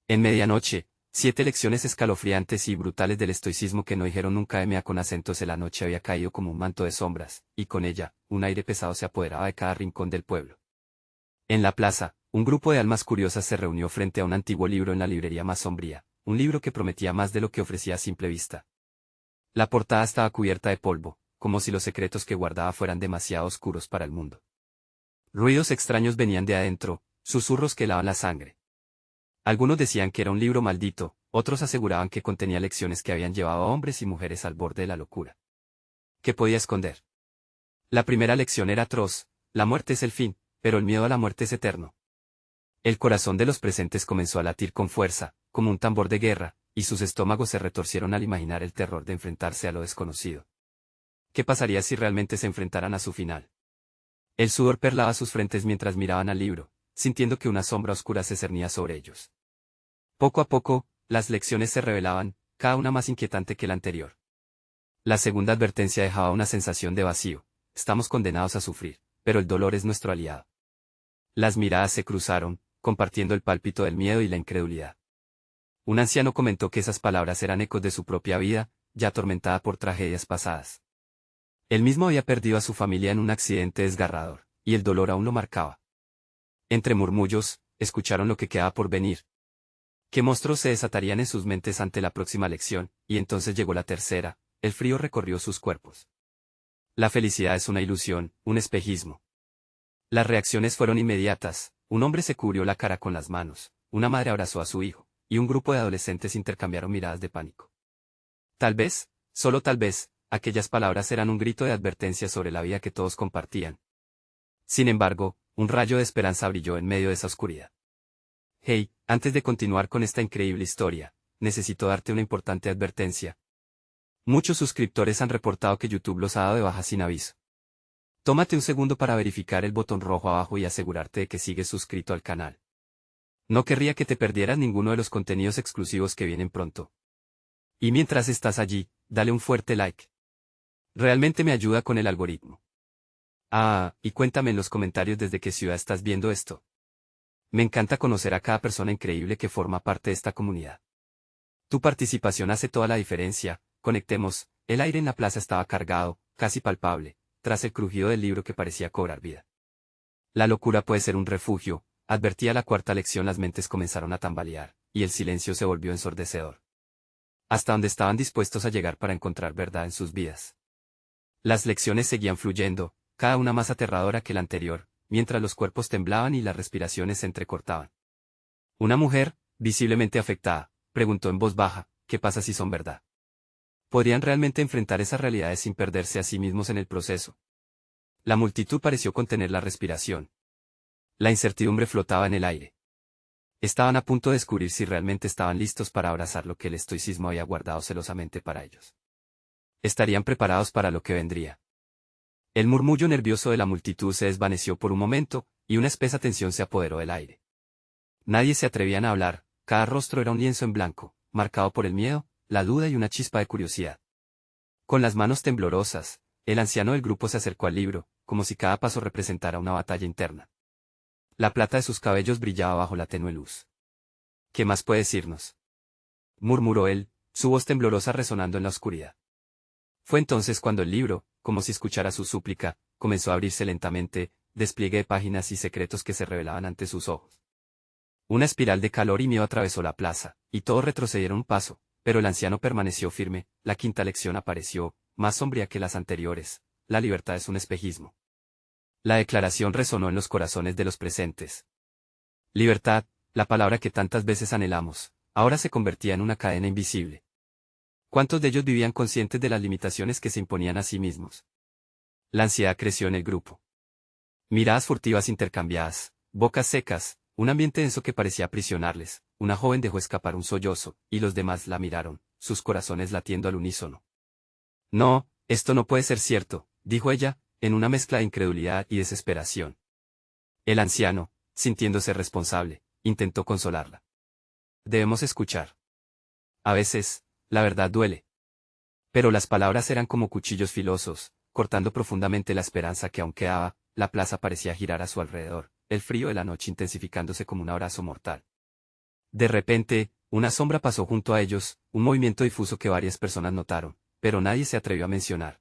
En medianoche, 7 lecciones escalofriantes y brutales del estoicismo que no dijeron nunca M.A. con acentos. La noche había caído como un manto de sombras, y con ella, un aire pesado se apoderaba de cada rincón del pueblo. En la plaza, un grupo de almas curiosas se reunió frente a un antiguo libro en la librería más sombría, un libro que prometía más de lo que ofrecía a simple vista. La portada estaba cubierta de polvo, como si los secretos que guardaba fueran demasiado oscuros para el mundo. Ruidos extraños venían de adentro, susurros que helaban la sangre. Algunos decían que era un libro maldito, otros aseguraban que contenía lecciones que habían llevado a hombres y mujeres al borde de la locura. ¿Qué podía esconder? La primera lección era atroz: la muerte es el fin, pero el miedo a la muerte es eterno. El corazón de los presentes comenzó a latir con fuerza, como un tambor de guerra, y sus estómagos se retorcieron al imaginar el terror de enfrentarse a lo desconocido. ¿Qué pasaría si realmente se enfrentaran a su final? El sudor perlaba sus frentes mientras miraban al libro, sintiendo que una sombra oscura se cernía sobre ellos. Poco a poco, las lecciones se revelaban, cada una más inquietante que la anterior. La segunda advertencia dejaba una sensación de vacío: estamos condenados a sufrir, pero el dolor es nuestro aliado. Las miradas se cruzaron, compartiendo el pálpito del miedo y la incredulidad. Un anciano comentó que esas palabras eran ecos de su propia vida, ya atormentada por tragedias pasadas. Él mismo había perdido a su familia en un accidente desgarrador, y el dolor aún lo marcaba. Entre murmullos, escucharon lo que quedaba por venir. ¿Qué monstruos se desatarían en sus mentes ante la próxima lección? Y entonces llegó la tercera. El frío recorrió sus cuerpos. La felicidad es una ilusión, un espejismo. Las reacciones fueron inmediatas: un hombre se cubrió la cara con las manos, una madre abrazó a su hijo, y un grupo de adolescentes intercambiaron miradas de pánico. Tal vez, solo tal vez, aquellas palabras eran un grito de advertencia sobre la vida que todos compartían. Sin embargo, un rayo de esperanza brilló en medio de esa oscuridad. Hey, antes de continuar con esta increíble historia, necesito darte una importante advertencia. Muchos suscriptores han reportado que YouTube los ha dado de baja sin aviso. Tómate un segundo para verificar el botón rojo abajo y asegurarte de que sigues suscrito al canal. No querría que te perdieras ninguno de los contenidos exclusivos que vienen pronto. Y mientras estás allí, dale un fuerte like. Realmente me ayuda con el algoritmo. Y cuéntame en los comentarios desde qué ciudad estás viendo esto. Me encanta conocer a cada persona increíble que forma parte de esta comunidad. Tu participación hace toda la diferencia. Conectemos. El aire en la plaza estaba cargado, casi palpable, tras el crujido del libro que parecía cobrar vida. La locura puede ser un refugio, advertía la cuarta lección. Las mentes comenzaron a tambalear, y el silencio se volvió ensordecedor. Hasta donde estaban dispuestos a llegar para encontrar verdad en sus vidas. Las lecciones seguían fluyendo, cada una más aterradora que la anterior, mientras los cuerpos temblaban y las respiraciones se entrecortaban. Una mujer, visiblemente afectada, preguntó en voz baja: ¿qué pasa si son verdad? ¿Podrían realmente enfrentar esas realidades sin perderse a sí mismos en el proceso? La multitud pareció contener la respiración. La incertidumbre flotaba en el aire. Estaban a punto de descubrir si realmente estaban listos para abrazar lo que el estoicismo había guardado celosamente para ellos. ¿Estarían preparados para lo que vendría? El murmullo nervioso de la multitud se desvaneció por un momento, y una espesa tensión se apoderó del aire. Nadie se atrevía a hablar, cada rostro era un lienzo en blanco, marcado por el miedo, la duda y una chispa de curiosidad. Con las manos temblorosas, el anciano del grupo se acercó al libro, como si cada paso representara una batalla interna. La plata de sus cabellos brillaba bajo la tenue luz. ¿Qué más puede decirnos?, murmuró él, su voz temblorosa resonando en la oscuridad. Fue entonces cuando el libro, como si escuchara su súplica, comenzó a abrirse lentamente, despliegue de páginas y secretos que se revelaban ante sus ojos. Una espiral de calor y miedo atravesó la plaza, y todos retrocedieron un paso, pero el anciano permaneció firme. La quinta lección apareció, más sombría que las anteriores: la libertad es un espejismo. La declaración resonó en los corazones de los presentes. Libertad, la palabra que tantas veces anhelamos, ahora se convertía en una cadena invisible. ¿Cuántos de ellos vivían conscientes de las limitaciones que se imponían a sí mismos? La ansiedad creció en el grupo. Miradas furtivas intercambiadas, bocas secas, un ambiente denso que parecía aprisionarles. Una joven dejó escapar un sollozo, y los demás la miraron, sus corazones latiendo al unísono. No, esto no puede ser cierto, dijo ella, en una mezcla de incredulidad y desesperación. El anciano, sintiéndose responsable, intentó consolarla. Debemos escuchar. A veces, la verdad duele. Pero las palabras eran como cuchillos filosos, cortando profundamente la esperanza que aún quedaba. La plaza parecía girar a su alrededor, el frío de la noche intensificándose como un abrazo mortal. De repente, una sombra pasó junto a ellos, un movimiento difuso que varias personas notaron, pero nadie se atrevió a mencionar.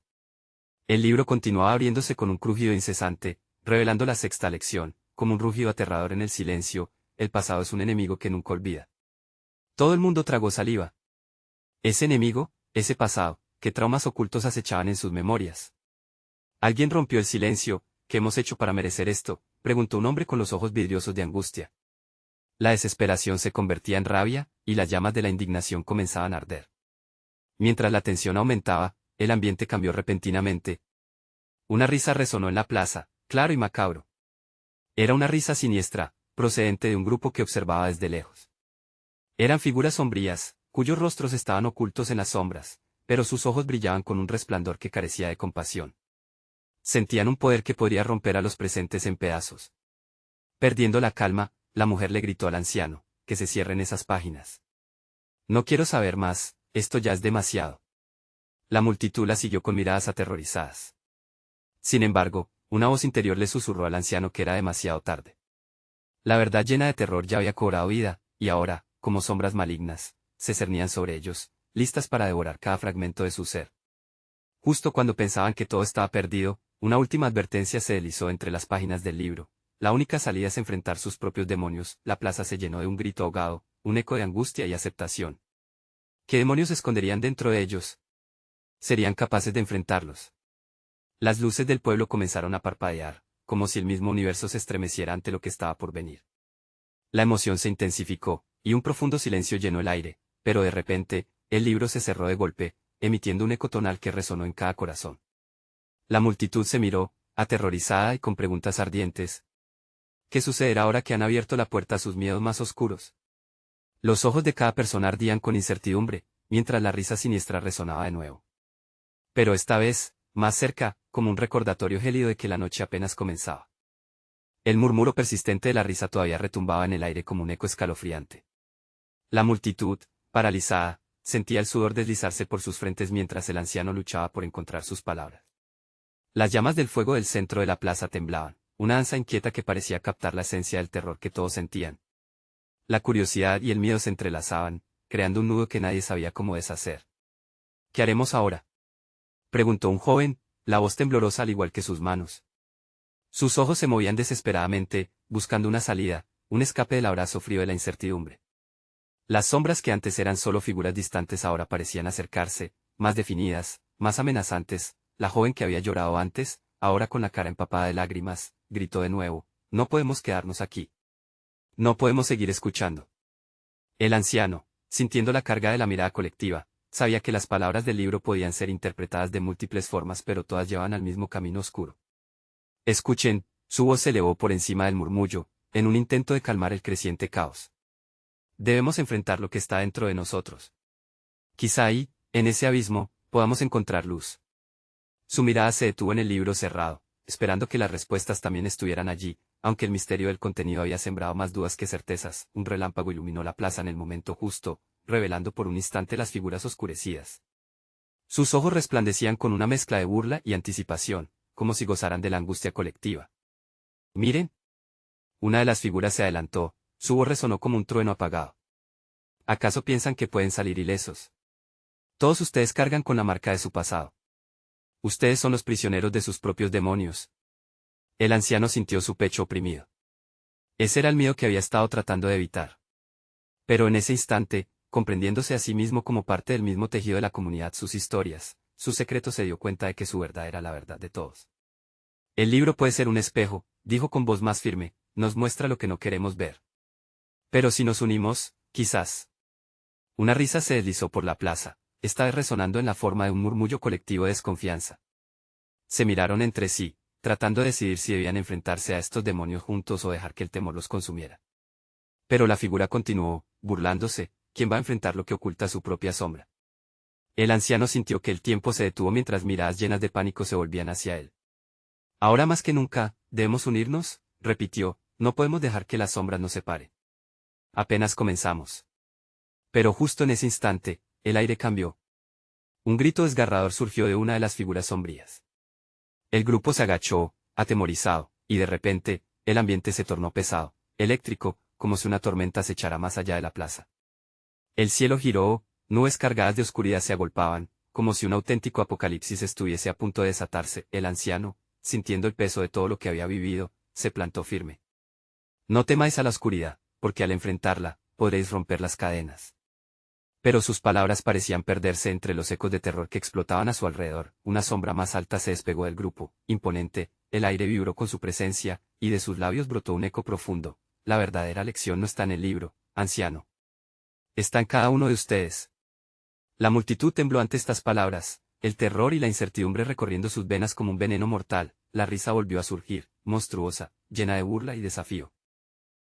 El libro continuaba abriéndose con un crujido incesante, revelando la sexta lección, como un rugido aterrador en el silencio: el pasado es un enemigo que nunca olvida. Todo el mundo tragó saliva. Ese enemigo, ese pasado, ¿qué traumas ocultos acechaban en sus memorias? Alguien rompió el silencio. ¿Qué hemos hecho para merecer esto?, preguntó un hombre con los ojos vidriosos de angustia. La desesperación se convertía en rabia, y las llamas de la indignación comenzaban a arder. Mientras la tensión aumentaba, el ambiente cambió repentinamente. Una risa resonó en la plaza, claro y macabro. Era una risa siniestra, procedente de un grupo que observaba desde lejos. Eran figuras sombrías, cuyos rostros estaban ocultos en las sombras, pero sus ojos brillaban con un resplandor que carecía de compasión. Sentían un poder que podría romper a los presentes en pedazos. Perdiendo la calma, la mujer le gritó al anciano: que se cierren esas páginas. No quiero saber más, esto ya es demasiado. La multitud la siguió con miradas aterrorizadas. Sin embargo, una voz interior le susurró al anciano que era demasiado tarde. La verdad llena de terror ya había cobrado vida, y ahora, como sombras malignas, se cernían sobre ellos, listas para devorar cada fragmento de su ser. Justo cuando pensaban que todo estaba perdido, una última advertencia se deslizó entre las páginas del libro: la única salida es enfrentar sus propios demonios. La plaza se llenó de un grito ahogado, un eco de angustia y aceptación. ¿Qué demonios se esconderían dentro de ellos? ¿Serían capaces de enfrentarlos? Las luces del pueblo comenzaron a parpadear, como si el mismo universo se estremeciera ante lo que estaba por venir. La emoción se intensificó, y un profundo silencio llenó el aire, pero de repente, el libro se cerró de golpe, emitiendo un eco tonal que resonó en cada corazón. La multitud se miró, aterrorizada y con preguntas ardientes. ¿Qué sucederá ahora que han abierto la puerta a sus miedos más oscuros? Los ojos de cada persona ardían con incertidumbre, mientras la risa siniestra resonaba de nuevo. Pero esta vez, más cerca, como un recordatorio gélido de que la noche apenas comenzaba. El murmuro persistente de la risa todavía retumbaba en el aire como un eco escalofriante. La multitud, paralizada, sentía el sudor deslizarse por sus frentes mientras el anciano luchaba por encontrar sus palabras. Las llamas del fuego del centro de la plaza temblaban, una danza inquieta que parecía captar la esencia del terror que todos sentían. La curiosidad y el miedo se entrelazaban, creando un nudo que nadie sabía cómo deshacer. ¿Qué haremos ahora?, preguntó un joven, la voz temblorosa al igual que sus manos. Sus ojos se movían desesperadamente, buscando una salida, un escape del abrazo frío de la incertidumbre. Las sombras que antes eran solo figuras distantes ahora parecían acercarse, más definidas, más amenazantes. La joven que había llorado antes, ahora con la cara empapada de lágrimas, gritó de nuevo: no podemos quedarnos aquí. No podemos seguir escuchando. El anciano, sintiendo la carga de la mirada colectiva, sabía que las palabras del libro podían ser interpretadas de múltiples formas, pero todas llevaban al mismo camino oscuro. Escuchen, su voz se elevó por encima del murmullo, en un intento de calmar el creciente caos. Debemos enfrentar lo que está dentro de nosotros. Quizá ahí, en ese abismo, podamos encontrar luz. Su mirada se detuvo en el libro cerrado, esperando que las respuestas también estuvieran allí, aunque el misterio del contenido había sembrado más dudas que certezas. Un relámpago iluminó la plaza en el momento justo, revelando por un instante las figuras oscurecidas. Sus ojos resplandecían con una mezcla de burla y anticipación, como si gozaran de la angustia colectiva. Miren. Una de las figuras se adelantó, su voz resonó como un trueno apagado. ¿Acaso piensan que pueden salir ilesos? Todos ustedes cargan con la marca de su pasado. Ustedes son los prisioneros de sus propios demonios. El anciano sintió su pecho oprimido. Ese era el miedo que había estado tratando de evitar. Pero en ese instante, comprendiéndose a sí mismo como parte del mismo tejido de la comunidad, sus historias, sus secretos, se dio cuenta de que su verdad era la verdad de todos. El libro puede ser un espejo, dijo con voz más firme, nos muestra lo que no queremos ver. Pero si nos unimos, quizás. Una risa se deslizó por la plaza, esta vez resonando en la forma de un murmullo colectivo de desconfianza. Se miraron entre sí, tratando de decidir si debían enfrentarse a estos demonios juntos o dejar que el temor los consumiera. Pero la figura continuó, burlándose: ¿quién va a enfrentar lo que oculta su propia sombra? El anciano sintió que el tiempo se detuvo mientras miradas llenas de pánico se volvían hacia él. Ahora más que nunca, ¿debemos unirnos?, repitió, no podemos dejar que la sombra nos separe. Apenas comenzamos. Pero justo en ese instante, el aire cambió. Un grito desgarrador surgió de una de las figuras sombrías. El grupo se agachó, atemorizado, y de repente, el ambiente se tornó pesado, eléctrico, como si una tormenta se echara más allá de la plaza. El cielo giró, nubes cargadas de oscuridad se agolpaban, como si un auténtico apocalipsis estuviese a punto de desatarse. El anciano, sintiendo el peso de todo lo que había vivido, se plantó firme. No temáis a la oscuridad, porque al enfrentarla, podréis romper las cadenas. Pero sus palabras parecían perderse entre los ecos de terror que explotaban a su alrededor. Una sombra más alta se despegó del grupo, imponente, el aire vibró con su presencia, y de sus labios brotó un eco profundo. La verdadera lección no está en el libro, anciano. Está en cada uno de ustedes. La multitud tembló ante estas palabras, el terror y la incertidumbre recorriendo sus venas como un veneno mortal. La risa volvió a surgir, monstruosa, llena de burla y desafío.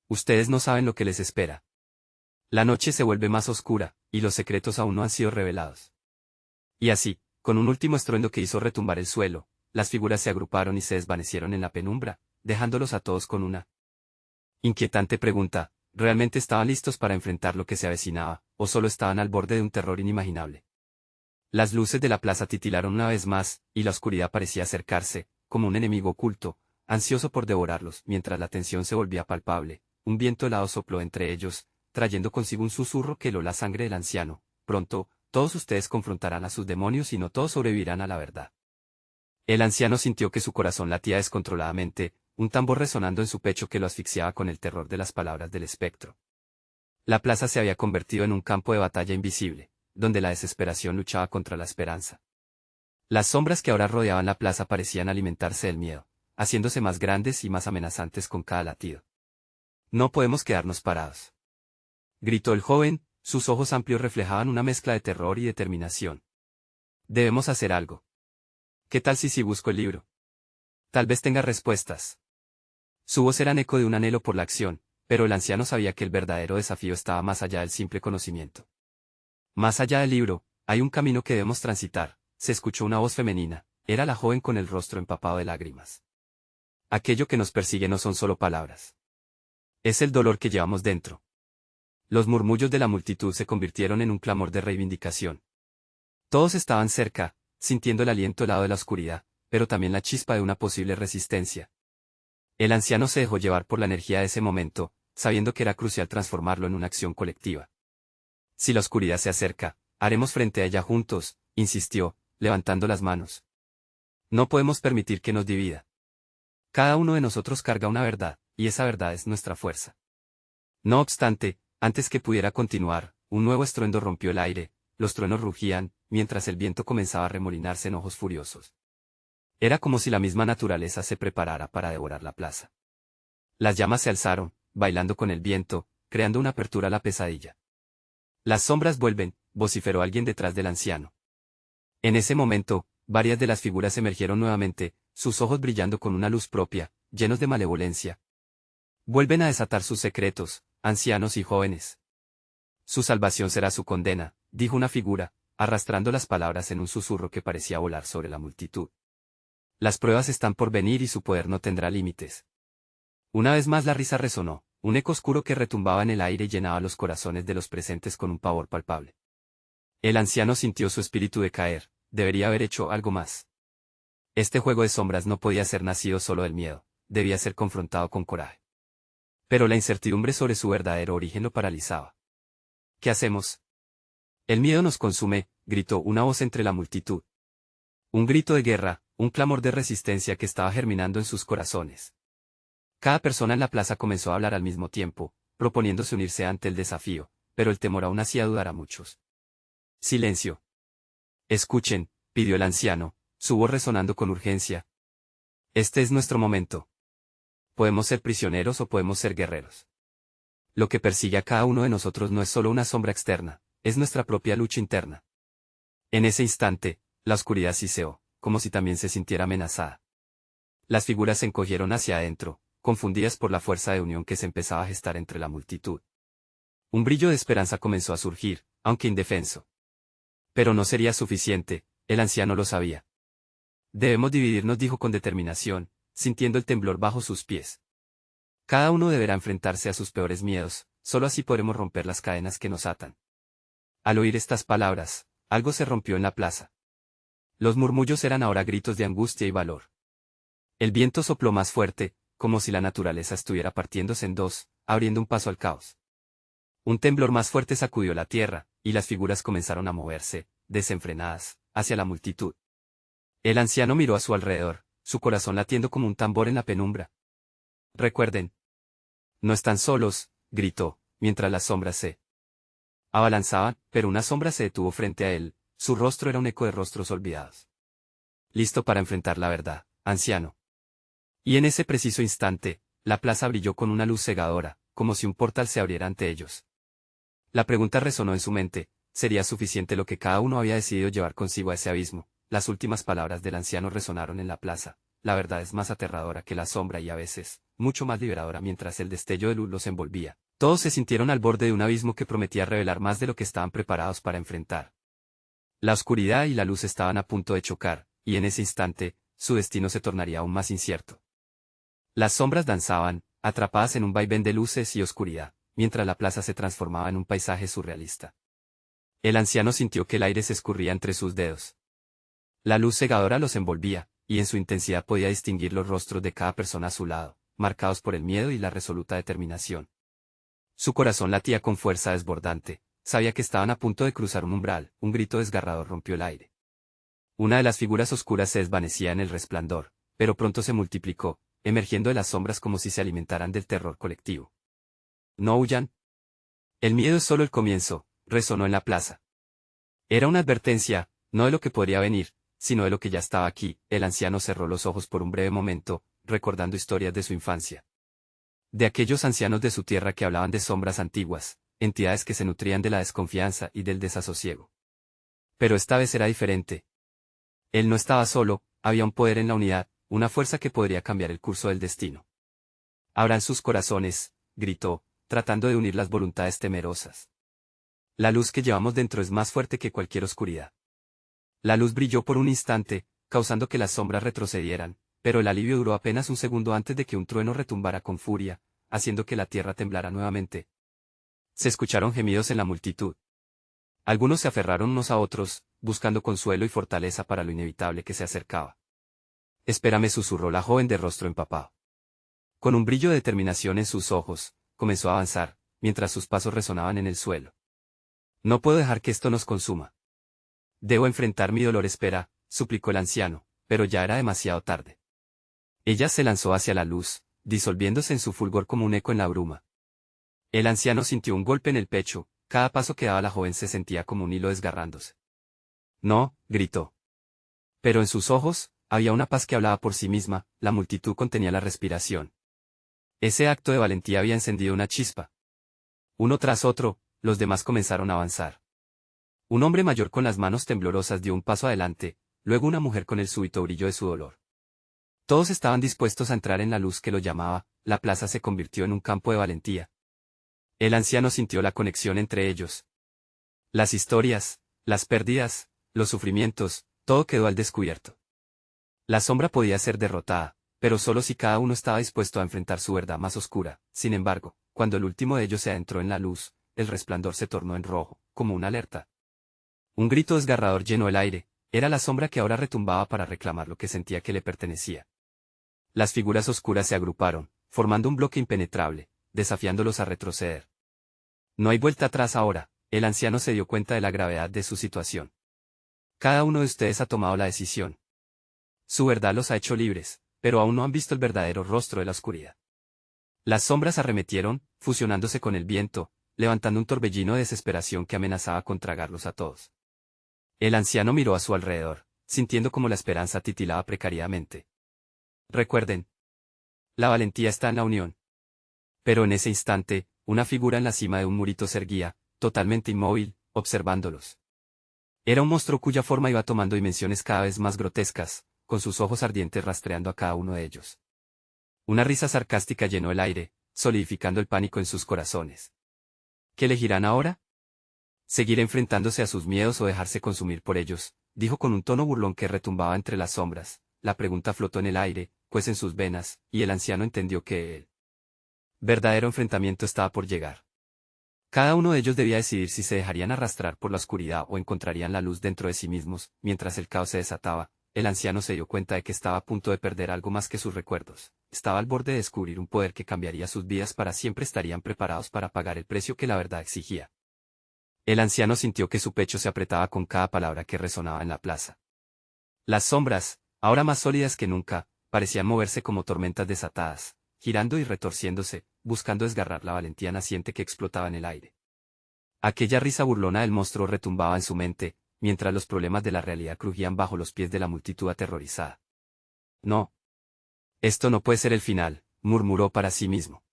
Ustedes no saben lo que les espera. La noche se vuelve más oscura, y los secretos aún no han sido revelados. Y así, con un último estruendo que hizo retumbar el suelo, las figuras se agruparon y se desvanecieron en la penumbra, dejándolos a todos con una inquietante pregunta: ¿realmente estaban listos para enfrentar lo que se avecinaba, o solo estaban al borde de un terror inimaginable? Las luces de la plaza titilaron una vez más, y la oscuridad parecía acercarse, como un enemigo oculto, ansioso por devorarlos. Mientras la tensión se volvía palpable, un viento helado sopló entre ellos, trayendo consigo un susurro que heló la sangre del anciano. Pronto, todos ustedes confrontarán a sus demonios y no todos sobrevivirán a la verdad. El anciano sintió que su corazón latía descontroladamente, un tambor resonando en su pecho que lo asfixiaba con el terror de las palabras del espectro. La plaza se había convertido en un campo de batalla invisible, donde la desesperación luchaba contra la esperanza. Las sombras que ahora rodeaban la plaza parecían alimentarse del miedo, haciéndose más grandes y más amenazantes con cada latido. No podemos quedarnos parados, gritó el joven, sus ojos amplios reflejaban una mezcla de terror y determinación. Debemos hacer algo. ¿Qué tal si busco el libro? Tal vez tenga respuestas. Su voz era eco de un anhelo por la acción, pero el anciano sabía que el verdadero desafío estaba más allá del simple conocimiento. Más allá del libro, hay un camino que debemos transitar. Se escuchó una voz femenina, era la joven con el rostro empapado de lágrimas. Aquello que nos persigue no son solo palabras. Es el dolor que llevamos dentro. Los murmullos de la multitud se convirtieron en un clamor de reivindicación. Todos estaban cerca, sintiendo el aliento helado de la oscuridad, pero también la chispa de una posible resistencia. El anciano se dejó llevar por la energía de ese momento, sabiendo que era crucial transformarlo en una acción colectiva. Si la oscuridad se acerca, haremos frente a ella juntos, insistió, levantando las manos. No podemos permitir que nos divida. Cada uno de nosotros carga una verdad, y esa verdad es nuestra fuerza. No obstante, antes que pudiera continuar, un nuevo estruendo rompió el aire, los truenos rugían, mientras el viento comenzaba a remolinarse en ojos furiosos. Era como si la misma naturaleza se preparara para devorar la plaza. Las llamas se alzaron, bailando con el viento, creando una apertura a la pesadilla. Las sombras vuelven, vociferó alguien detrás del anciano. En ese momento, varias de las figuras emergieron nuevamente, sus ojos brillando con una luz propia, llenos de malevolencia. Vuelven a desatar sus secretos, ancianos y jóvenes. Su salvación será su condena, dijo una figura, arrastrando las palabras en un susurro que parecía volar sobre la multitud. Las pruebas están por venir y su poder no tendrá límites. Una vez más la risa resonó, un eco oscuro que retumbaba en el aire y llenaba los corazones de los presentes con un pavor palpable. El anciano sintió su espíritu decaer, debería haber hecho algo más. Este juego de sombras no podía ser nacido solo del miedo, debía ser confrontado con coraje. Pero la incertidumbre sobre su verdadero origen lo paralizaba. ¿Qué hacemos? El miedo nos consume, gritó una voz entre la multitud. Un grito de guerra, un clamor de resistencia que estaba germinando en sus corazones. Cada persona en la plaza comenzó a hablar al mismo tiempo, proponiéndose unirse ante el desafío, pero el temor aún hacía dudar a muchos. Silencio. Escuchen, pidió el anciano, su voz resonando con urgencia. Este es nuestro momento. Podemos ser prisioneros o podemos ser guerreros. Lo que persigue a cada uno de nosotros no es solo una sombra externa, es nuestra propia lucha interna. En ese instante, la oscuridad siseó, como si también se sintiera amenazada. Las figuras se encogieron hacia adentro, confundidas por la fuerza de unión que se empezaba a gestar entre la multitud. Un brillo de esperanza comenzó a surgir, aunque indefenso. Pero no sería suficiente, el anciano lo sabía. Debemos dividirnos, dijo con determinación, sintiendo el temblor bajo sus pies. Cada uno deberá enfrentarse a sus peores miedos, solo así podremos romper las cadenas que nos atan. Al oír estas palabras, algo se rompió en la plaza. Los murmullos eran ahora gritos de angustia y valor. El viento sopló más fuerte, como si la naturaleza estuviera partiéndose en dos, abriendo un paso al caos. Un temblor más fuerte sacudió la tierra, y las figuras comenzaron a moverse, desenfrenadas, hacia la multitud. El anciano miró a su alrededor, su corazón latiendo como un tambor en la penumbra. Recuerden. No están solos, gritó, mientras las sombras se abalanzaban, pero una sombra se detuvo frente a él, su rostro era un eco de rostros olvidados. Listo para enfrentar la verdad, anciano. Y en ese preciso instante, la plaza brilló con una luz cegadora, como si un portal se abriera ante ellos. La pregunta resonó en su mente, ¿sería suficiente lo que cada uno había decidido llevar consigo a ese abismo? Las últimas palabras del anciano resonaron en la plaza. La verdad es más aterradora que la sombra y a veces, mucho más liberadora mientras el destello de luz los envolvía. Todos se sintieron al borde de un abismo que prometía revelar más de lo que estaban preparados para enfrentar. La oscuridad y la luz estaban a punto de chocar, y en ese instante, su destino se tornaría aún más incierto. Las sombras danzaban, atrapadas en un vaivén de luces y oscuridad, mientras la plaza se transformaba en un paisaje surrealista. El anciano sintió que el aire se escurría entre sus dedos. La luz cegadora los envolvía, y en su intensidad podía distinguir los rostros de cada persona a su lado, marcados por el miedo y la resoluta determinación. Su corazón latía con fuerza desbordante, sabía que estaban a punto de cruzar un umbral, un grito desgarrador rompió el aire. Una de las figuras oscuras se desvanecía en el resplandor, pero pronto se multiplicó, emergiendo de las sombras como si se alimentaran del terror colectivo. No huyan. El miedo es solo el comienzo, resonó en la plaza. Era una advertencia, no de lo que podría venir, sino de lo que ya estaba aquí. El anciano cerró los ojos por un breve momento, recordando historias de su infancia. De aquellos ancianos de su tierra que hablaban de sombras antiguas, entidades que se nutrían de la desconfianza y del desasosiego. Pero esta vez era diferente. Él no estaba solo, había un poder en la unidad, una fuerza que podría cambiar el curso del destino. Abran sus corazones, gritó, tratando de unir las voluntades temerosas. La luz que llevamos dentro es más fuerte que cualquier oscuridad. La luz brilló por un instante, causando que las sombras retrocedieran, pero el alivio duró apenas un segundo antes de que un trueno retumbara con furia, haciendo que la tierra temblara nuevamente. Se escucharon gemidos en la multitud. Algunos se aferraron unos a otros, buscando consuelo y fortaleza para lo inevitable que se acercaba. Espérame, susurró la joven de rostro empapado. Con un brillo de determinación en sus ojos, comenzó a avanzar, mientras sus pasos resonaban en el suelo. No puedo dejar que esto nos consuma. Debo enfrentar mi dolor, espera, suplicó el anciano, pero ya era demasiado tarde. Ella se lanzó hacia la luz, disolviéndose en su fulgor como un eco en la bruma. El anciano sintió un golpe en el pecho, cada paso que daba la joven se sentía como un hilo desgarrándose. No, gritó. Pero en sus ojos, había una paz que hablaba por sí misma, la multitud contenía la respiración. Ese acto de valentía había encendido una chispa. Uno tras otro, los demás comenzaron a avanzar. Un hombre mayor con las manos temblorosas dio un paso adelante, luego una mujer con el súbito brillo de su dolor. Todos estaban dispuestos a entrar en la luz que lo llamaba, la plaza se convirtió en un campo de valentía. El anciano sintió la conexión entre ellos. Las historias, las pérdidas, los sufrimientos, todo quedó al descubierto. La sombra podía ser derrotada, pero solo si cada uno estaba dispuesto a enfrentar su verdad más oscura. Sin embargo, cuando el último de ellos se adentró en la luz, el resplandor se tornó en rojo, como una alerta. Un grito desgarrador llenó el aire, era la sombra que ahora retumbaba para reclamar lo que sentía que le pertenecía. Las figuras oscuras se agruparon, formando un bloque impenetrable, desafiándolos a retroceder. No hay vuelta atrás ahora, el anciano se dio cuenta de la gravedad de su situación. Cada uno de ustedes ha tomado la decisión. Su verdad los ha hecho libres, pero aún no han visto el verdadero rostro de la oscuridad. Las sombras arremetieron, fusionándose con el viento, levantando un torbellino de desesperación que amenazaba con tragarlos a todos. El anciano miró a su alrededor, sintiendo como la esperanza titilaba precariamente. Recuerden. La valentía está en la unión. Pero en ese instante, una figura en la cima de un murito se erguía, totalmente inmóvil, observándolos. Era un monstruo cuya forma iba tomando dimensiones cada vez más grotescas, con sus ojos ardientes rastreando a cada uno de ellos. Una risa sarcástica llenó el aire, solidificando el pánico en sus corazones. ¿Qué elegirán ahora? ¿Seguir enfrentándose a sus miedos o dejarse consumir por ellos?, dijo con un tono burlón que retumbaba entre las sombras. La pregunta flotó en el aire, pues en sus venas, y el anciano entendió que el verdadero enfrentamiento estaba por llegar. Cada uno de ellos debía decidir si se dejarían arrastrar por la oscuridad o encontrarían la luz dentro de sí mismos. Mientras el caos se desataba, el anciano se dio cuenta de que estaba a punto de perder algo más que sus recuerdos. Estaba al borde de descubrir un poder que cambiaría sus vidas para siempre. Estarían preparados para pagar el precio que la verdad exigía. El anciano sintió que su pecho se apretaba con cada palabra que resonaba en la plaza. Las sombras, ahora más sólidas que nunca, parecían moverse como tormentas desatadas, girando y retorciéndose, buscando desgarrar la valentía naciente que explotaba en el aire. Aquella risa burlona del monstruo retumbaba en su mente, mientras los problemas de la realidad crujían bajo los pies de la multitud aterrorizada. No. Esto no puede ser el final, murmuró para sí mismo.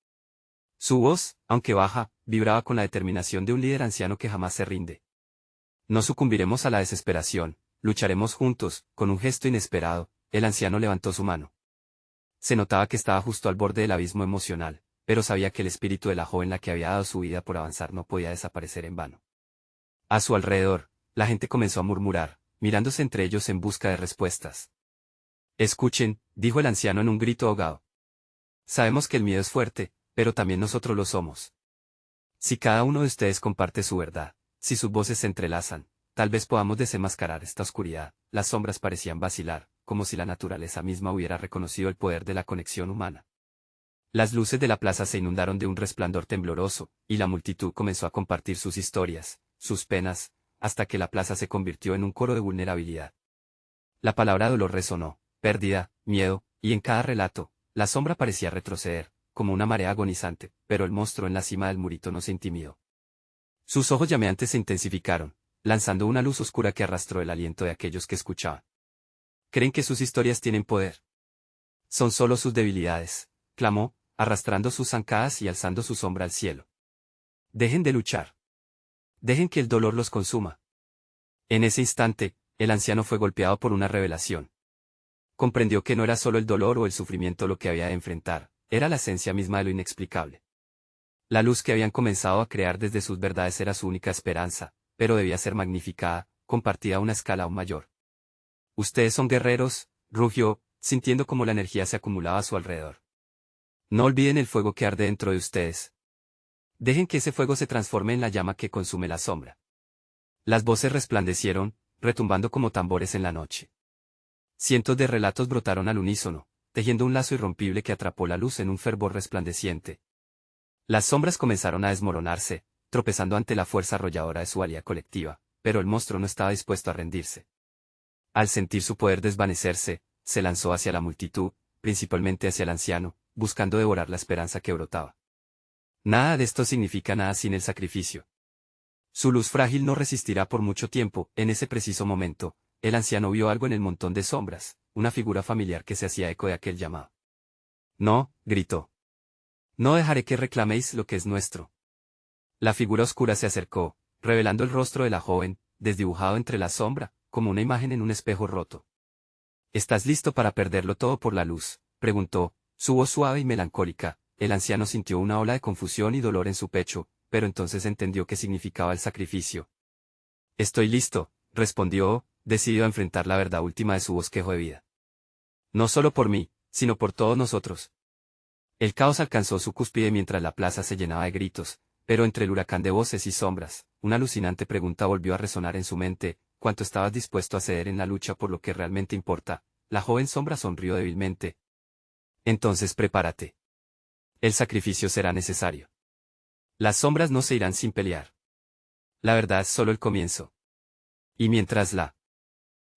Su voz, aunque baja, vibraba con la determinación de un líder anciano que jamás se rinde. No sucumbiremos a la desesperación, lucharemos juntos. Con un gesto inesperado, el anciano levantó su mano. Se notaba que estaba justo al borde del abismo emocional, pero sabía que el espíritu de la joven la que había dado su vida por avanzar no podía desaparecer en vano. A su alrededor, la gente comenzó a murmurar, mirándose entre ellos en busca de respuestas. Escuchen, dijo el anciano en un grito ahogado. Sabemos que el miedo es fuerte, pero también nosotros lo somos. Si cada uno de ustedes comparte su verdad, si sus voces se entrelazan, tal vez podamos desenmascarar esta oscuridad. Las sombras parecían vacilar, como si la naturaleza misma hubiera reconocido el poder de la conexión humana. Las luces de la plaza se inundaron de un resplandor tembloroso, y la multitud comenzó a compartir sus historias, sus penas, hasta que la plaza se convirtió en un coro de vulnerabilidad. La palabra dolor resonó, pérdida, miedo, y en cada relato, la sombra parecía retroceder, como una marea agonizante, pero el monstruo en la cima del murito no se intimidó. Sus ojos llameantes se intensificaron, lanzando una luz oscura que arrastró el aliento de aquellos que escuchaban. ¿Creen que sus historias tienen poder? Son solo sus debilidades, clamó, arrastrando sus zancadas y alzando su sombra al cielo. Dejen de luchar. Dejen que el dolor los consuma. En ese instante, el anciano fue golpeado por una revelación. Comprendió que no era solo el dolor o el sufrimiento lo que había de enfrentar, era la esencia misma de lo inexplicable. La luz que habían comenzado a crear desde sus verdades era su única esperanza, pero debía ser magnificada, compartida a una escala aún mayor. Ustedes son guerreros, rugió, sintiendo como la energía se acumulaba a su alrededor. No olviden el fuego que arde dentro de ustedes. Dejen que ese fuego se transforme en la llama que consume la sombra. Las voces resplandecieron, retumbando como tambores en la noche. Cientos de relatos brotaron al unísono, tejiendo un lazo irrompible que atrapó la luz en un fervor resplandeciente. Las sombras comenzaron a desmoronarse, tropezando ante la fuerza arrolladora de su valía colectiva, pero el monstruo no estaba dispuesto a rendirse. Al sentir su poder desvanecerse, se lanzó hacia la multitud, principalmente hacia el anciano, buscando devorar la esperanza que brotaba. Nada de esto significa nada sin el sacrificio. Su luz frágil no resistirá por mucho tiempo. En ese preciso momento, el anciano vio algo en el montón de sombras, una figura familiar que se hacía eco de aquel llamado. No, gritó. No dejaré que reclaméis lo que es nuestro. La figura oscura se acercó, revelando el rostro de la joven, desdibujado entre la sombra, como una imagen en un espejo roto. ¿Estás listo para perderlo todo por la luz?, preguntó, su voz suave y melancólica. El anciano sintió una ola de confusión y dolor en su pecho, pero entonces entendió qué significaba el sacrificio. Estoy listo, respondió, decidido a enfrentar la verdad última de su bosquejo de vida. No solo por mí, sino por todos nosotros. El caos alcanzó su cúspide mientras la plaza se llenaba de gritos, pero entre el huracán de voces y sombras, una alucinante pregunta volvió a resonar en su mente: ¿cuánto estabas dispuesto a ceder en la lucha por lo que realmente importa? La joven sombra sonrió débilmente. Entonces prepárate. El sacrificio será necesario. Las sombras no se irán sin pelear. La verdad es solo el comienzo. Y mientras la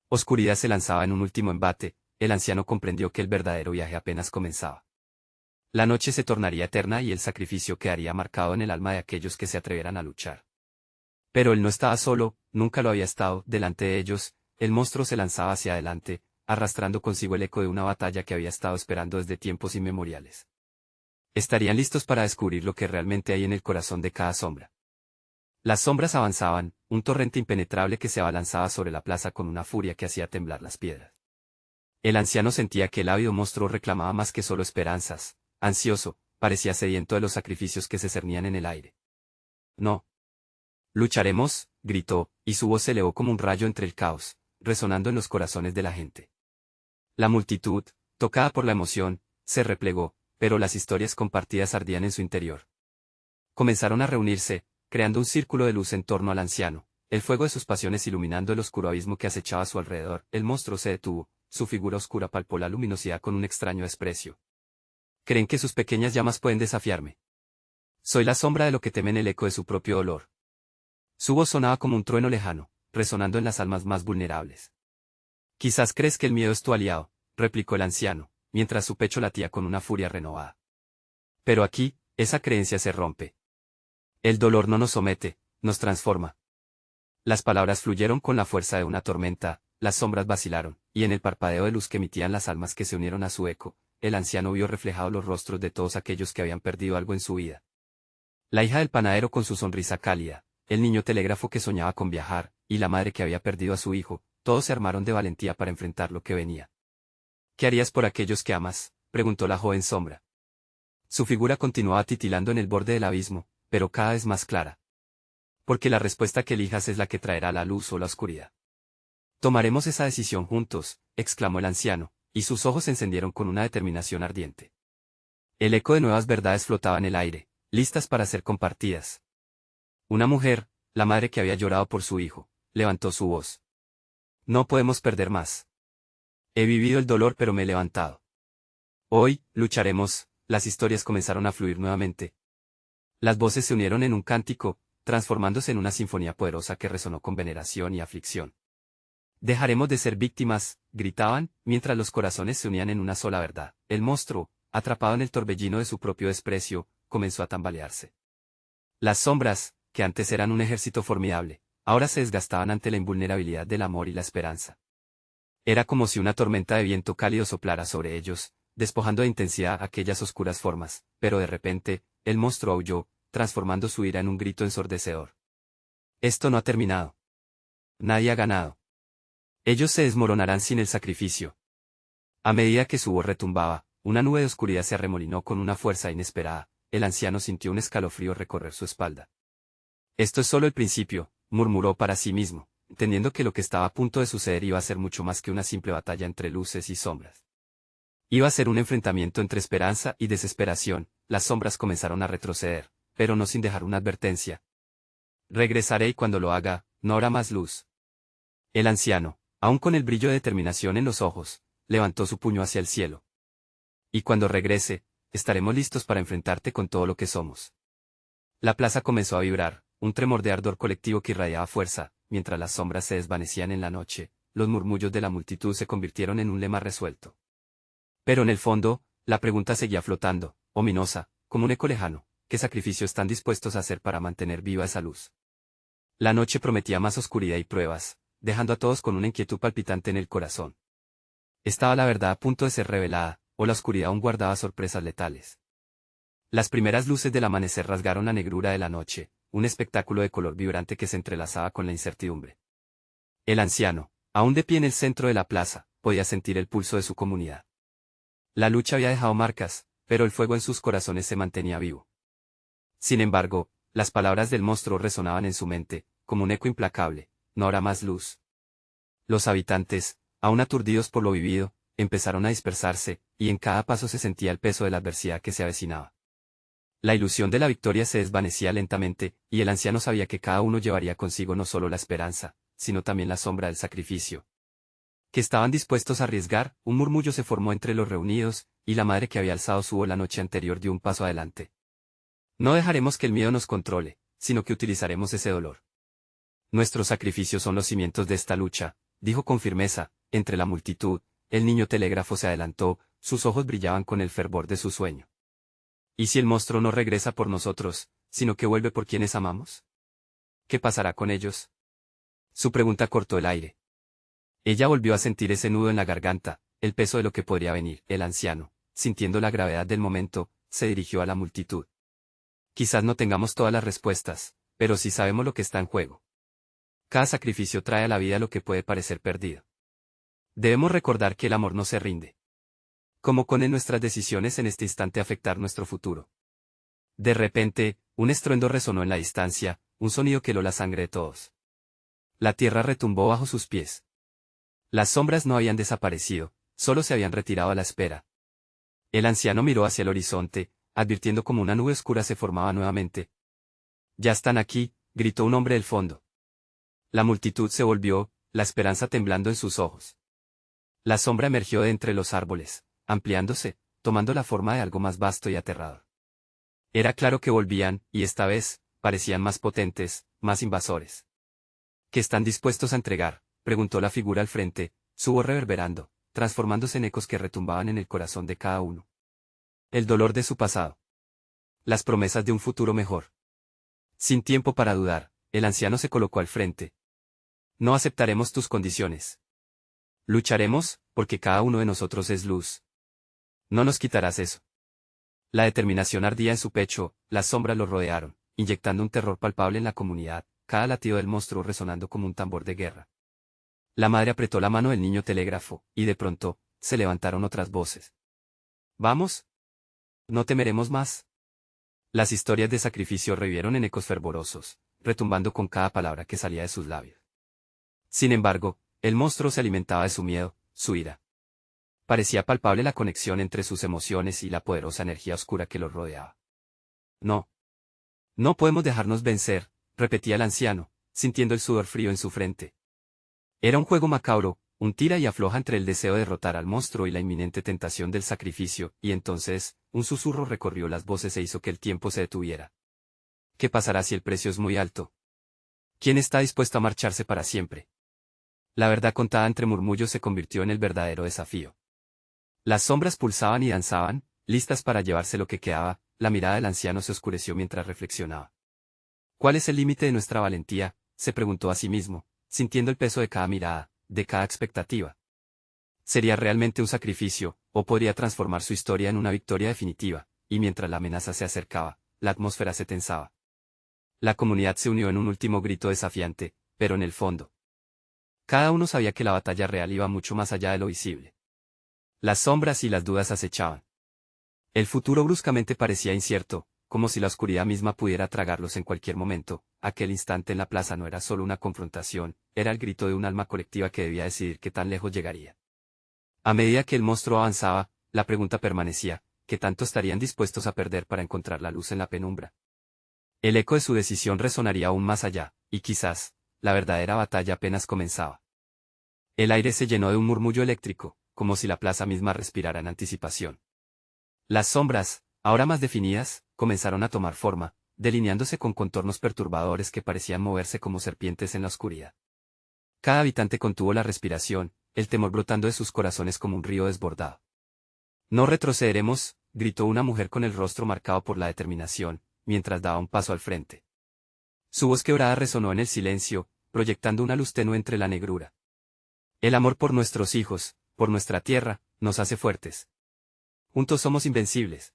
oscuridad se lanzaba en un último embate, el anciano comprendió que el verdadero viaje apenas comenzaba. La noche se tornaría eterna y el sacrificio quedaría marcado en el alma de aquellos que se atrevieran a luchar. Pero él no estaba solo, nunca lo había estado. Delante de ellos, el monstruo se lanzaba hacia adelante, arrastrando consigo el eco de una batalla que había estado esperando desde tiempos inmemoriales. Estarían listos para descubrir lo que realmente hay en el corazón de cada sombra. Las sombras avanzaban, un torrente impenetrable que se abalanzaba sobre la plaza con una furia que hacía temblar las piedras. El anciano sentía que el ávido monstruo reclamaba más que solo esperanzas. Ansioso, parecía sediento de los sacrificios que se cernían en el aire. No. Lucharemos, gritó, y su voz se elevó como un rayo entre el caos, resonando en los corazones de la gente. La multitud, tocada por la emoción, se replegó, pero las historias compartidas ardían en su interior. Comenzaron a reunirse, creando un círculo de luz en torno al anciano, el fuego de sus pasiones iluminando el oscuro abismo que acechaba a su alrededor. El monstruo se detuvo, su figura oscura palpó la luminosidad con un extraño desprecio. ¿Creen que sus pequeñas llamas pueden desafiarme? Soy la sombra de lo que temen el eco de su propio dolor. Su voz sonaba como un trueno lejano, resonando en las almas más vulnerables. Quizás crees que el miedo es tu aliado, replicó el anciano, mientras su pecho latía con una furia renovada. Pero aquí, esa creencia se rompe. El dolor no nos somete, nos transforma. Las palabras fluyeron con la fuerza de una tormenta, las sombras vacilaron, y en el parpadeo de luz que emitían las almas que se unieron a su eco, el anciano vio reflejados los rostros de todos aquellos que habían perdido algo en su vida. La hija del panadero con su sonrisa cálida, el niño telégrafo que soñaba con viajar, y la madre que había perdido a su hijo, todos se armaron de valentía para enfrentar lo que venía. ¿Qué harías por aquellos que amas?, preguntó la joven sombra. Su figura continuaba titilando en el borde del abismo, pero cada vez más clara. Porque la respuesta que elijas es la que traerá la luz o la oscuridad. Tomaremos esa decisión juntos, exclamó el anciano, y sus ojos se encendieron con una determinación ardiente. El eco de nuevas verdades flotaba en el aire, listas para ser compartidas. Una mujer, la madre que había llorado por su hijo, levantó su voz. No podemos perder más. He vivido el dolor pero me he levantado. Hoy, lucharemos. Las historias comenzaron a fluir nuevamente. Las voces se unieron en un cántico, transformándose en una sinfonía poderosa que resonó con veneración y aflicción. Dejaremos de ser víctimas, gritaban, mientras los corazones se unían en una sola verdad. El monstruo, atrapado en el torbellino de su propio desprecio, comenzó a tambalearse. Las sombras, que antes eran un ejército formidable, ahora se desgastaban ante la invulnerabilidad del amor y la esperanza. Era como si una tormenta de viento cálido soplara sobre ellos, despojando de intensidad aquellas oscuras formas, pero de repente, el monstruo aulló, transformando su ira en un grito ensordecedor. Esto no ha terminado. Nadie ha ganado. Ellos se desmoronarán sin el sacrificio. A medida que su voz retumbaba, una nube de oscuridad se arremolinó con una fuerza inesperada. El anciano sintió un escalofrío recorrer su espalda. Esto es solo el principio, murmuró para sí mismo, entendiendo que lo que estaba a punto de suceder iba a ser mucho más que una simple batalla entre luces y sombras. Iba a ser un enfrentamiento entre esperanza y desesperación. Las sombras comenzaron a retroceder, pero no sin dejar una advertencia. Regresaré y cuando lo haga, no habrá más luz. El anciano, aún con el brillo de determinación en los ojos, levantó su puño hacia el cielo. Y cuando regrese, estaremos listos para enfrentarte con todo lo que somos. La plaza comenzó a vibrar, un tremor de ardor colectivo que irradiaba fuerza, mientras las sombras se desvanecían en la noche, los murmullos de la multitud se convirtieron en un lema resuelto. Pero en el fondo, la pregunta seguía flotando, ominosa, como un eco lejano, ¿qué sacrificio están dispuestos a hacer para mantener viva esa luz? La noche prometía más oscuridad y pruebas, dejando a todos con una inquietud palpitante en el corazón. ¿Estaba la verdad a punto de ser revelada, o la oscuridad aún guardaba sorpresas letales? Las primeras luces del amanecer rasgaron la negrura de la noche, un espectáculo de color vibrante que se entrelazaba con la incertidumbre. El anciano, aún de pie en el centro de la plaza, podía sentir el pulso de su comunidad. La lucha había dejado marcas, pero el fuego en sus corazones se mantenía vivo. Sin embargo, las palabras del monstruo resonaban en su mente, como un eco implacable: no habrá más luz. Los habitantes, aún aturdidos por lo vivido, empezaron a dispersarse, y en cada paso se sentía el peso de la adversidad que se avecinaba. La ilusión de la victoria se desvanecía lentamente, y el anciano sabía que cada uno llevaría consigo no solo la esperanza, sino también la sombra del sacrificio. Que estaban dispuestos a arriesgar. Un murmullo se formó entre los reunidos, y la madre que había alzado su voz la noche anterior dio un paso adelante. No dejaremos que el miedo nos controle, sino que utilizaremos ese dolor. Nuestros sacrificios son los cimientos de esta lucha, dijo con firmeza. Entre la multitud, el niño telégrafo se adelantó, sus ojos brillaban con el fervor de su sueño. ¿Y si el monstruo no regresa por nosotros, sino que vuelve por quienes amamos? ¿Qué pasará con ellos? Su pregunta cortó el aire. Ella volvió a sentir ese nudo en la garganta, el peso de lo que podría venir. El anciano, sintiendo la gravedad del momento, se dirigió a la multitud. Quizás no tengamos todas las respuestas, pero sí sabemos lo que está en juego. Cada sacrificio trae a la vida lo que puede parecer perdido. Debemos recordar que el amor no se rinde. ¿Cómo con nuestras decisiones en este instante afectar nuestro futuro? De repente, un estruendo resonó en la distancia, un sonido que heló la sangre de todos. La tierra retumbó bajo sus pies. Las sombras no habían desaparecido, solo se habían retirado a la espera. El anciano miró hacia el horizonte, advirtiendo como una nube oscura se formaba nuevamente. «Ya están aquí», gritó un hombre del fondo. La multitud se volvió, la esperanza temblando en sus ojos. La sombra emergió de entre los árboles, ampliándose, tomando la forma de algo más vasto y aterrador. Era claro que volvían, y esta vez, parecían más potentes, más invasores. ¿Qué están dispuestos a entregar?, preguntó la figura al frente, su voz reverberando, transformándose en ecos que retumbaban en el corazón de cada uno. El dolor de su pasado. Las promesas de un futuro mejor. Sin tiempo para dudar, el anciano se colocó al frente. No aceptaremos tus condiciones. Lucharemos, porque cada uno de nosotros es luz. No nos quitarás eso. La determinación ardía en su pecho, las sombras lo rodearon, inyectando un terror palpable en la comunidad, cada latido del monstruo resonando como un tambor de guerra. La madre apretó la mano del niño telégrafo, y de pronto, se levantaron otras voces. ¿Vamos? No temeremos más. Las historias de sacrificio revivieron en ecos fervorosos, retumbando con cada palabra que salía de sus labios. Sin embargo, el monstruo se alimentaba de su miedo, su ira. Parecía palpable la conexión entre sus emociones y la poderosa energía oscura que los rodeaba. No. No podemos dejarnos vencer, repetía el anciano, sintiendo el sudor frío en su frente. Era un juego macabro, un tira y afloja entre el deseo de derrotar al monstruo y la inminente tentación del sacrificio, y entonces, un susurro recorrió las voces e hizo que el tiempo se detuviera. ¿Qué pasará si el precio es muy alto? ¿Quién está dispuesto a marcharse para siempre? La verdad contada entre murmullos se convirtió en el verdadero desafío. Las sombras pulsaban y danzaban, listas para llevarse lo que quedaba, la mirada del anciano se oscureció mientras reflexionaba. ¿Cuál es el límite de nuestra valentía?, se preguntó a sí mismo, sintiendo el peso de cada mirada, de cada expectativa. ¿Sería realmente un sacrificio, o podría transformar su historia en una victoria definitiva? Y mientras la amenaza se acercaba, la atmósfera se tensaba. La comunidad se unió en un último grito desafiante, pero en el fondo. Cada uno sabía que la batalla real iba mucho más allá de lo visible. Las sombras y las dudas acechaban. El futuro bruscamente parecía incierto, como si la oscuridad misma pudiera tragarlos en cualquier momento. Aquel instante en la plaza no era solo una confrontación, era el grito de un alma colectiva que debía decidir qué tan lejos llegaría. A medida que el monstruo avanzaba, la pregunta permanecía, ¿qué tanto estarían dispuestos a perder para encontrar la luz en la penumbra? El eco de su decisión resonaría aún más allá, y quizás, la verdadera batalla apenas comenzaba. El aire se llenó de un murmullo eléctrico, como si la plaza misma respirara en anticipación. Las sombras, ahora más definidas, comenzaron a tomar forma, delineándose con contornos perturbadores que parecían moverse como serpientes en la oscuridad. Cada habitante contuvo la respiración, el temor brotando de sus corazones como un río desbordado. No retrocederemos, gritó una mujer con el rostro marcado por la determinación, mientras daba un paso al frente. Su voz quebrada resonó en el silencio, proyectando una luz tenue entre la negrura. El amor por nuestros hijos, por nuestra tierra, nos hace fuertes. Juntos somos invencibles.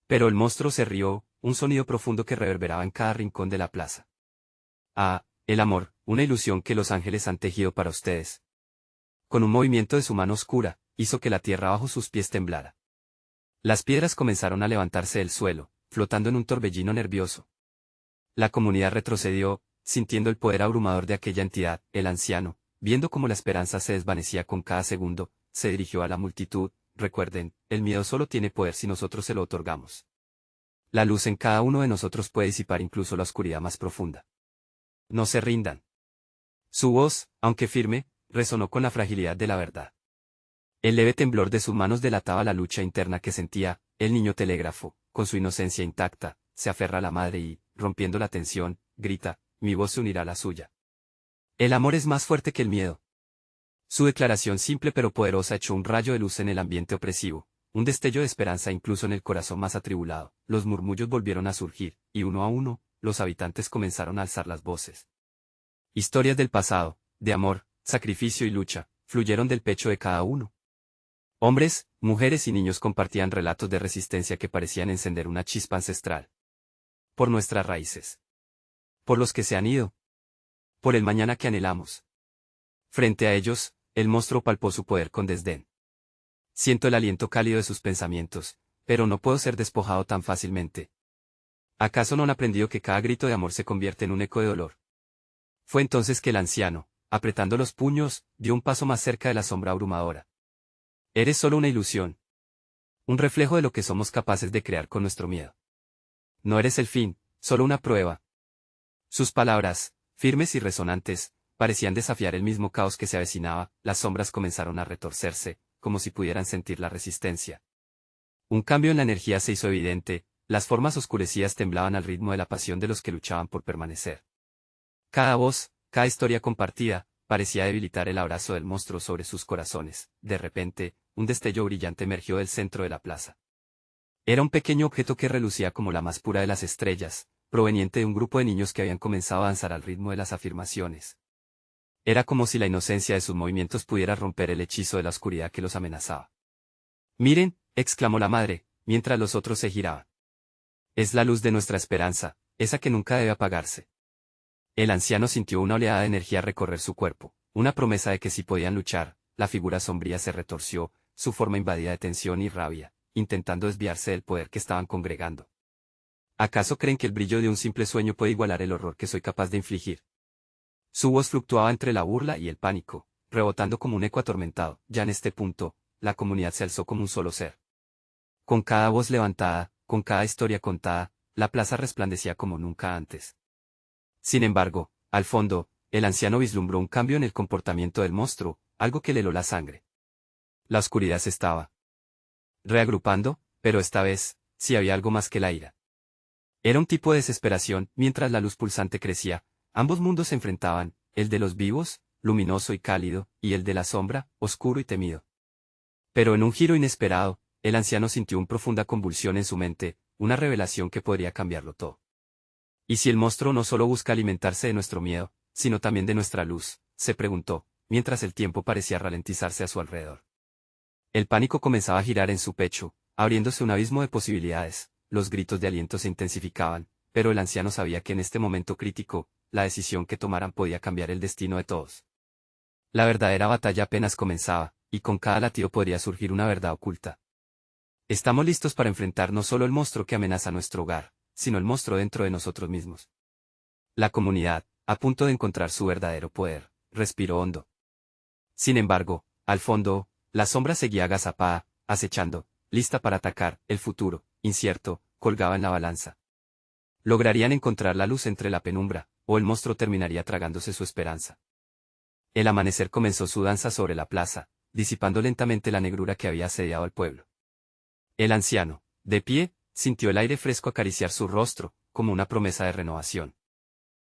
Pero el monstruo se rió, un sonido profundo que reverberaba en cada rincón de la plaza. Ah, el amor, una ilusión que los ángeles han tejido para ustedes. Con un movimiento de su mano oscura, hizo que la tierra bajo sus pies temblara. Las piedras comenzaron a levantarse del suelo, flotando en un torbellino nervioso. La comunidad retrocedió, sintiendo el poder abrumador de aquella entidad. El anciano, viendo cómo la esperanza se desvanecía con cada segundo, se dirigió a la multitud. Recuerden, el miedo solo tiene poder si nosotros se lo otorgamos. La luz en cada uno de nosotros puede disipar incluso la oscuridad más profunda. No se rindan. Su voz, aunque firme, resonó con la fragilidad de la verdad. El leve temblor de sus manos delataba la lucha interna que sentía. El niño telégrafo, con su inocencia intacta, se aferra a la madre y, rompiendo la tensión, grita, mi voz se unirá a la suya. El amor es más fuerte que el miedo. Su declaración simple pero poderosa echó un rayo de luz en el ambiente opresivo, un destello de esperanza incluso en el corazón más atribulado. Los murmullos volvieron a surgir, y uno a uno, los habitantes comenzaron a alzar las voces. Historias del pasado, de amor, sacrificio y lucha, fluyeron del pecho de cada uno. Hombres, mujeres y niños compartían relatos de resistencia que parecían encender una chispa ancestral. Por nuestras raíces. Por los que se han ido. Por el mañana que anhelamos. Frente a ellos, el monstruo palpó su poder con desdén. Siento el aliento cálido de sus pensamientos, pero no puedo ser despojado tan fácilmente. ¿Acaso no han aprendido que cada grito de amor se convierte en un eco de dolor? Fue entonces que el anciano, apretando los puños, dio un paso más cerca de la sombra abrumadora. Eres solo una ilusión. Un reflejo de lo que somos capaces de crear con nuestro miedo. No eres el fin, solo una prueba. Sus palabras, firmes y resonantes, parecían desafiar el mismo caos que se avecinaba. Las sombras comenzaron a retorcerse, como si pudieran sentir la resistencia. Un cambio en la energía se hizo evidente, las formas oscurecidas temblaban al ritmo de la pasión de los que luchaban por permanecer. Cada voz, cada historia compartida, parecía debilitar el abrazo del monstruo sobre sus corazones. De repente, un destello brillante emergió del centro de la plaza. Era un pequeño objeto que relucía como la más pura de las estrellas, proveniente de un grupo de niños que habían comenzado a danzar al ritmo de las afirmaciones. Era como si la inocencia de sus movimientos pudiera romper el hechizo de la oscuridad que los amenazaba. «Miren», exclamó la madre, mientras los otros se giraban. «Es la luz de nuestra esperanza, esa que nunca debe apagarse». El anciano sintió una oleada de energía recorrer su cuerpo, una promesa de que si podían luchar. La figura sombría se retorció, su forma invadida de tensión y rabia, intentando desviarse del poder que estaban congregando. ¿Acaso creen que el brillo de un simple sueño puede igualar el horror que soy capaz de infligir? Su voz fluctuaba entre la burla y el pánico, rebotando como un eco atormentado. Ya en este punto, la comunidad se alzó como un solo ser. Con cada voz levantada, con cada historia contada, la plaza resplandecía como nunca antes. Sin embargo, al fondo, el anciano vislumbró un cambio en el comportamiento del monstruo, algo que le heló la sangre. La oscuridad se estaba reagrupando, pero esta vez, sí había algo más que la ira. Era un tipo de desesperación. Mientras la luz pulsante crecía, ambos mundos se enfrentaban, el de los vivos, luminoso y cálido, y el de la sombra, oscuro y temido. Pero en un giro inesperado, el anciano sintió una profunda convulsión en su mente, una revelación que podría cambiarlo todo. ¿Y si el monstruo no solo busca alimentarse de nuestro miedo, sino también de nuestra luz?, se preguntó, mientras el tiempo parecía ralentizarse a su alrededor. El pánico comenzaba a girar en su pecho, abriéndose un abismo de posibilidades. Los gritos de aliento se intensificaban, pero el anciano sabía que en este momento crítico, la decisión que tomaran podía cambiar el destino de todos. La verdadera batalla apenas comenzaba, y con cada latido podría surgir una verdad oculta. Estamos listos para enfrentar no solo el monstruo que amenaza nuestro hogar, sino el monstruo dentro de nosotros mismos. La comunidad, a punto de encontrar su verdadero poder, respiró hondo. Sin embargo, al fondo, la sombra seguía agazapada, acechando, lista para atacar. El futuro, incierto, colgaba en la balanza. ¿Lograrían encontrar la luz entre la penumbra, o el monstruo terminaría tragándose su esperanza? El amanecer comenzó su danza sobre la plaza, disipando lentamente la negrura que había asediado al pueblo. El anciano, de pie, sintió el aire fresco acariciar su rostro, como una promesa de renovación.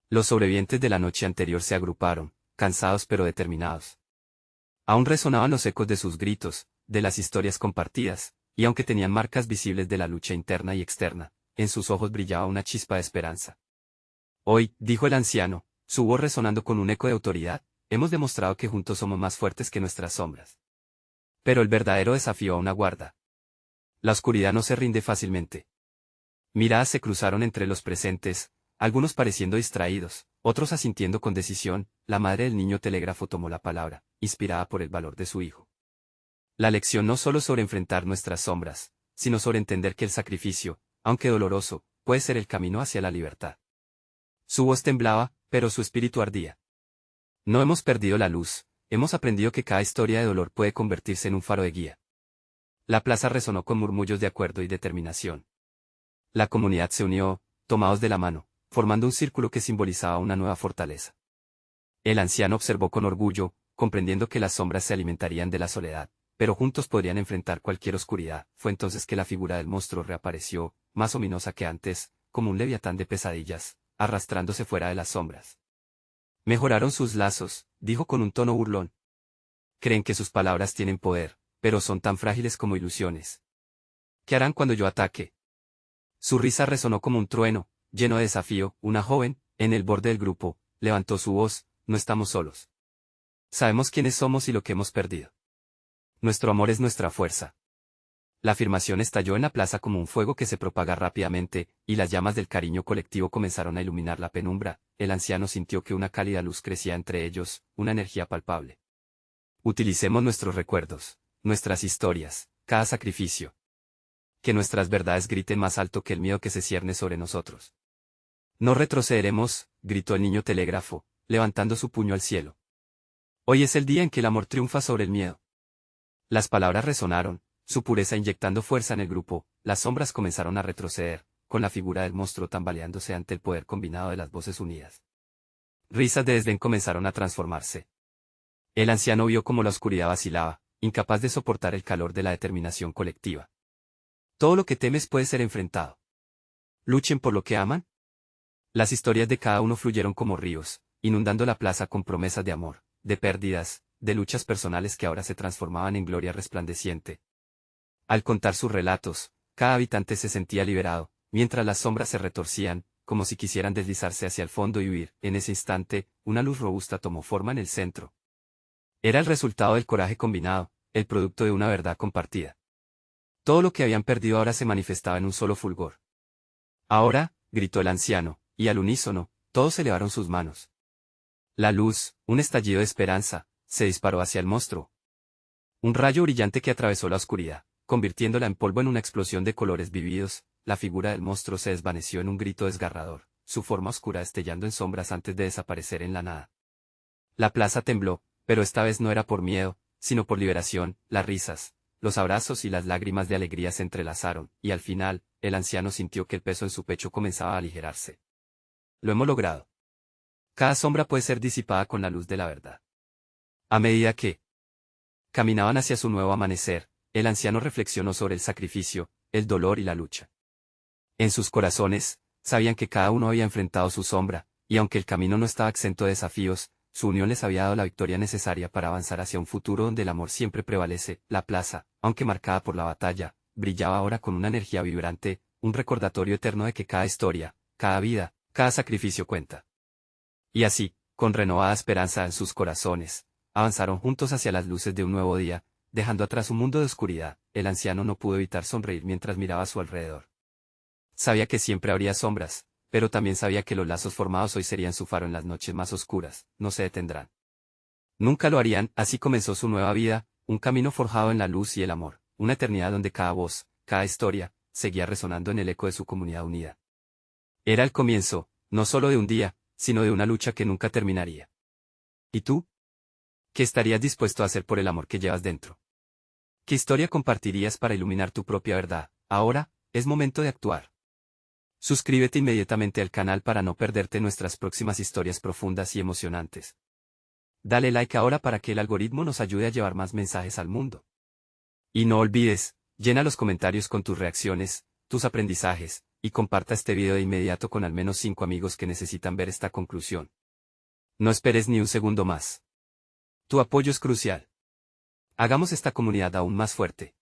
Los sobrevivientes de la noche anterior se agruparon, cansados pero determinados. Aún resonaban los ecos de sus gritos, de las historias compartidas, y aunque tenían marcas visibles de la lucha interna y externa, en sus ojos brillaba una chispa de esperanza. Hoy, dijo el anciano, su voz resonando con un eco de autoridad, hemos demostrado que juntos somos más fuertes que nuestras sombras. Pero el verdadero desafío aún aguarda. La oscuridad no se rinde fácilmente. Miradas se cruzaron entre los presentes, algunos pareciendo distraídos, otros asintiendo con decisión. La madre del niño telégrafo tomó la palabra, inspirada por el valor de su hijo. La lección no solo sobre enfrentar nuestras sombras, sino sobre entender que el sacrificio, aunque doloroso, puede ser el camino hacia la libertad. Su voz temblaba, pero su espíritu ardía. No hemos perdido la luz, hemos aprendido que cada historia de dolor puede convertirse en un faro de guía. La plaza resonó con murmullos de acuerdo y determinación. La comunidad se unió, tomados de la mano, formando un círculo que simbolizaba una nueva fortaleza. El anciano observó con orgullo, comprendiendo que las sombras se alimentarían de la soledad, pero juntos podrían enfrentar cualquier oscuridad. Fue entonces que la figura del monstruo reapareció, más ominosa que antes, como un leviatán de pesadillas, arrastrándose fuera de las sombras. Mejoraron sus lazos, dijo con un tono burlón. Creen que sus palabras tienen poder, pero son tan frágiles como ilusiones. ¿Qué harán cuando yo ataque? Su risa resonó como un trueno, lleno de desafío. Una joven, en el borde del grupo, levantó su voz: no estamos solos. Sabemos quiénes somos y lo que hemos perdido. Nuestro amor es nuestra fuerza. La afirmación estalló en la plaza como un fuego que se propaga rápidamente, y las llamas del cariño colectivo comenzaron a iluminar la penumbra. El anciano sintió que una cálida luz crecía entre ellos, una energía palpable. Utilicemos nuestros recuerdos, nuestras historias, cada sacrificio. Que nuestras verdades griten más alto que el miedo que se cierne sobre nosotros. No retrocederemos, gritó el niño telégrafo, levantando su puño al cielo. Hoy es el día en que el amor triunfa sobre el miedo. Las palabras resonaron, su pureza inyectando fuerza en el grupo. Las sombras comenzaron a retroceder, con la figura del monstruo tambaleándose ante el poder combinado de las voces unidas. Risas de desdén comenzaron a transformarse. El anciano vio cómo la oscuridad vacilaba, incapaz de soportar el calor de la determinación colectiva. Todo lo que temes puede ser enfrentado. Luchen por lo que aman. Las historias de cada uno fluyeron como ríos, inundando la plaza con promesas de amor, de pérdidas, de luchas personales que ahora se transformaban en gloria resplandeciente. Al contar sus relatos, cada habitante se sentía liberado, mientras las sombras se retorcían, como si quisieran deslizarse hacia el fondo y huir. En ese instante, una luz robusta tomó forma en el centro. Era el resultado del coraje combinado, el producto de una verdad compartida. Todo lo que habían perdido ahora se manifestaba en un solo fulgor. Ahora, gritó el anciano, y al unísono, todos elevaron sus manos. La luz, un estallido de esperanza, se disparó hacia el monstruo. Un rayo brillante que atravesó la oscuridad, convirtiéndola en polvo en una explosión de colores vividos. La figura del monstruo se desvaneció en un grito desgarrador, su forma oscura destellando en sombras antes de desaparecer en la nada. La plaza tembló, pero esta vez no era por miedo, sino por liberación. Las risas, los abrazos y las lágrimas de alegría se entrelazaron, y al final, el anciano sintió que el peso en su pecho comenzaba a aligerarse. Lo hemos logrado. Cada sombra puede ser disipada con la luz de la verdad. A medida que caminaban hacia su nuevo amanecer, el anciano reflexionó sobre el sacrificio, el dolor y la lucha. En sus corazones, sabían que cada uno había enfrentado su sombra, y aunque el camino no estaba exento de desafíos, su unión les había dado la victoria necesaria para avanzar hacia un futuro donde el amor siempre prevalece. La plaza, aunque marcada por la batalla, brillaba ahora con una energía vibrante, un recordatorio eterno de que cada historia, cada vida, cada sacrificio cuenta. Y así, con renovada esperanza en sus corazones, avanzaron juntos hacia las luces de un nuevo día, dejando atrás un mundo de oscuridad. El anciano no pudo evitar sonreír mientras miraba a su alrededor. Sabía que siempre habría sombras, pero también sabía que los lazos formados hoy serían su faro en las noches más oscuras. No se detendrán. Nunca lo harían. Así comenzó su nueva vida, un camino forjado en la luz y el amor, una eternidad donde cada voz, cada historia, seguía resonando en el eco de su comunidad unida. Era el comienzo, no solo de un día, sino de una lucha que nunca terminaría. ¿Y tú? ¿Qué estarías dispuesto a hacer por el amor que llevas dentro? ¿Qué historia compartirías para iluminar tu propia verdad? Ahora, es momento de actuar. Suscríbete inmediatamente al canal para no perderte nuestras próximas historias profundas y emocionantes. Dale like ahora para que el algoritmo nos ayude a llevar más mensajes al mundo. Y no olvides, llena los comentarios con tus reacciones, tus aprendizajes, y comparta este video de inmediato con al menos 5 amigos que necesitan ver esta conclusión. No esperes ni un segundo más. Tu apoyo es crucial. Hagamos esta comunidad aún más fuerte.